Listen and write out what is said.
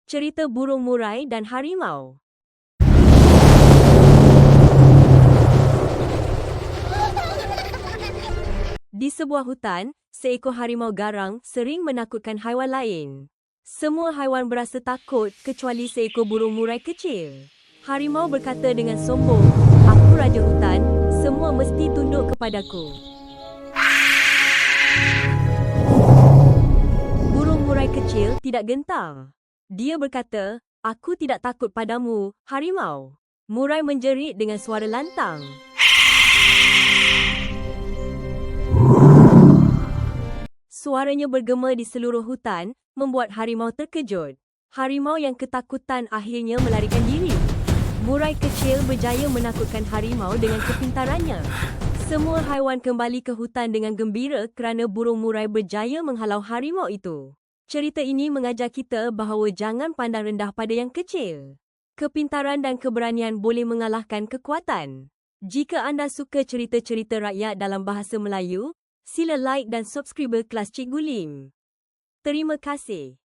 Cerita burung murai dan harimau. Di sebuah hutan, seekor harimau garang sering menakutkan haiwan lain. Semua haiwan berasa takut kecuali seekor burung murai kecil. Harimau berkata dengan sombong, "Aku raja hutan, semua mesti tunduk kepadaku." Burung murai kecil tidak gentar. Dia berkata, "Aku tidak takut padamu, harimau." Murai menjerit dengan suara lantang. Suaranya bergema di seluruh hutan, membuat harimau terkejut. Harimau yang ketakutan akhirnya melarikan diri. Murai kecil berjaya menakutkan harimau dengan kepintarannya. Semua haiwan kembali ke hutan dengan gembira kerana burung murai berjaya menghalau harimau itu. Cerita ini mengajar kita bahawa jangan pandang rendah pada yang kecil. Kepintaran dan keberanian boleh mengalahkan kekuatan. Jika anda suka cerita-cerita rakyat dalam bahasa Melayu, sila like dan subscribe kelas Cikgu Lim. Terima kasih.